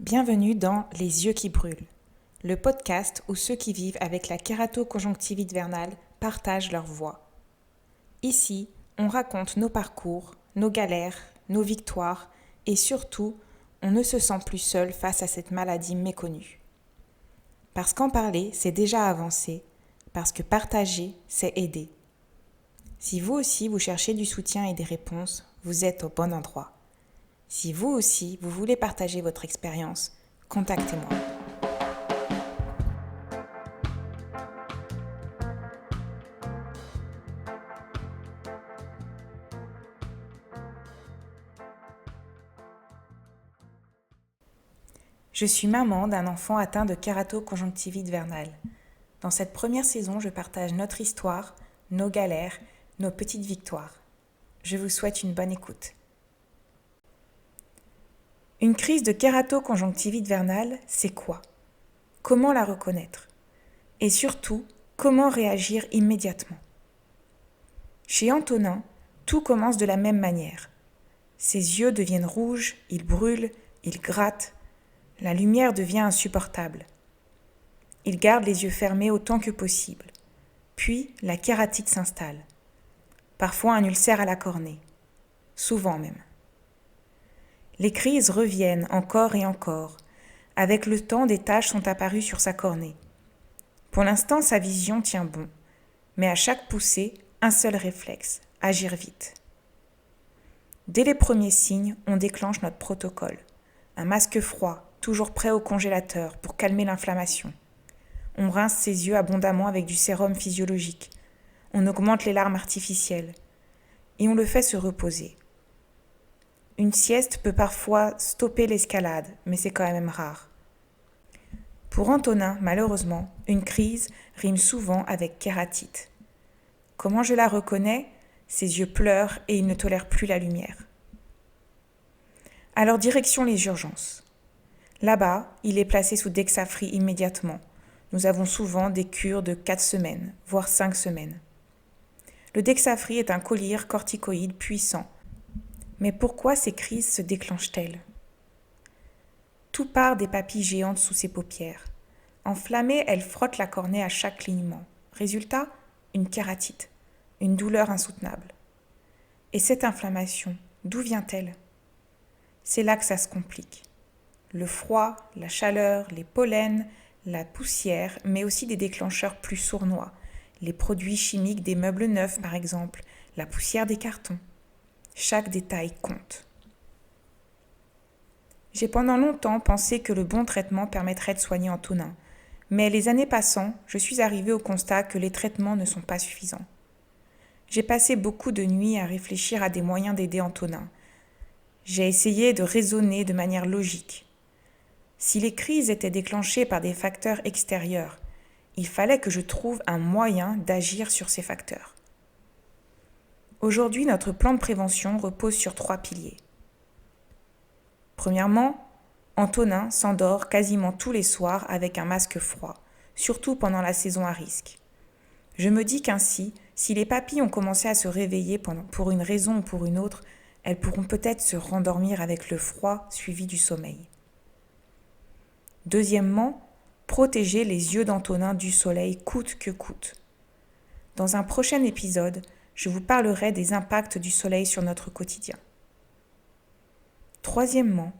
Bienvenue dans Les yeux qui brûlent, le podcast où ceux qui vivent avec la kératoconjonctivite vernale partagent leur voix. Ici, on raconte nos parcours, nos galères, nos victoires et surtout, on ne se sent plus seul face à cette maladie méconnue. Parce qu'en parler, c'est déjà avancer, parce que partager, c'est aider. Si vous aussi, vous cherchez du soutien et des réponses, vous êtes au bon endroit. Si vous aussi, vous voulez partager votre expérience, contactez-moi. Je suis maman d'un enfant atteint de kératoconjonctivite vernale. Dans cette première saison, je partage notre histoire, nos galères, nos petites victoires. Je vous souhaite une bonne écoute. Une crise de kératoconjonctivite vernale, c'est quoi ? Comment la reconnaître ? Et surtout, comment réagir immédiatement ? Chez Antonin, tout commence de la même manière. Ses yeux deviennent rouges, il brûle, il gratte. La lumière devient insupportable. Il garde les yeux fermés autant que possible. Puis, la kératite s'installe. Parfois un ulcère à la cornée. Souvent même. Les crises reviennent encore et encore. Avec le temps, des taches sont apparues sur sa cornée. Pour l'instant, sa vision tient bon. Mais à chaque poussée, un seul réflexe, agir vite. Dès les premiers signes, on déclenche notre protocole. Un masque froid, toujours prêt au congélateur pour calmer l'inflammation. On rince ses yeux abondamment avec du sérum physiologique. On augmente les larmes artificielles. Et on le fait se reposer. Une sieste peut parfois stopper l'escalade, mais c'est quand même rare. Pour Antonin, malheureusement, une crise rime souvent avec kératite. Comment je la reconnais ? Ses yeux pleurent et il ne tolère plus la lumière. Alors direction les urgences. Là-bas, il est placé sous Dexafri immédiatement. Nous avons souvent des cures de 4 semaines, voire 5 semaines. Le Dexafri est un collyre corticoïde puissant. Mais pourquoi ces crises se déclenchent-elles ? Tout part des papilles géantes sous ses paupières. Enflammée, elle frotte la cornée à chaque clignement. Résultat, une kératite, une douleur insoutenable. Et cette inflammation, d'où vient-elle ? C'est là que ça se complique. Le froid, la chaleur, les pollens, la poussière, mais aussi des déclencheurs plus sournois. Les produits chimiques des meubles neufs, par exemple, la poussière des cartons. Chaque détail compte. J'ai pendant longtemps pensé que le bon traitement permettrait de soigner Antonin, mais les années passant, je suis arrivée au constat que les traitements ne sont pas suffisants. J'ai passé beaucoup de nuits à réfléchir à des moyens d'aider Antonin. J'ai essayé de raisonner de manière logique. Si les crises étaient déclenchées par des facteurs extérieurs, il fallait que je trouve un moyen d'agir sur ces facteurs. Aujourd'hui, notre plan de prévention repose sur 3 piliers. Premièrement, Antonin s'endort quasiment tous les soirs avec un masque froid, surtout pendant la saison à risque. Je me dis qu'ainsi, si les papilles ont commencé à se réveiller pour une raison ou pour une autre, elles pourront peut-être se rendormir avec le froid suivi du sommeil. Deuxièmement, protéger les yeux d'Antonin du soleil coûte que coûte. Dans un prochain épisode, je vous parlerai des impacts du soleil sur notre quotidien. Troisièmement,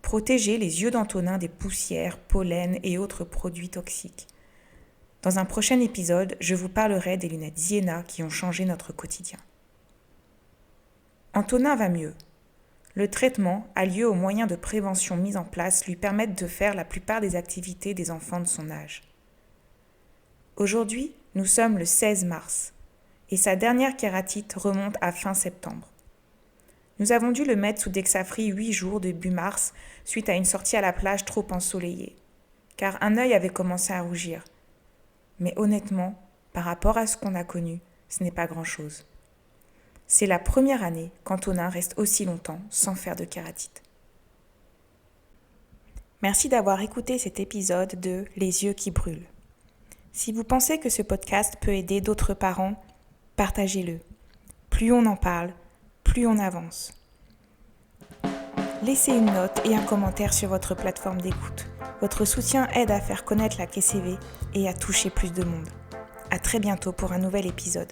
protéger les yeux d'Antonin des poussières, pollens et autres produits toxiques. Dans un prochain épisode, je vous parlerai des lunettes Sienna qui ont changé notre quotidien. Antonin va mieux. Le traitement a lieu aux moyens de prévention mis en place lui permettent de faire la plupart des activités des enfants de son âge. Aujourd'hui, nous sommes le 16 mars. Et sa dernière kératite remonte à fin septembre. Nous avons dû le mettre sous Dexafri 8 jours début mars suite à une sortie à la plage trop ensoleillée, car un œil avait commencé à rougir. Mais honnêtement, par rapport à ce qu'on a connu, ce n'est pas grand-chose. C'est la première année qu'Antonin reste aussi longtemps sans faire de kératite. Merci d'avoir écouté cet épisode de Les yeux qui brûlent. Si vous pensez que ce podcast peut aider d'autres parents, partagez-le. Plus on en parle, plus on avance. Laissez une note et un commentaire sur votre plateforme d'écoute. Votre soutien aide à faire connaître la KCV et à toucher plus de monde. À très bientôt pour un nouvel épisode.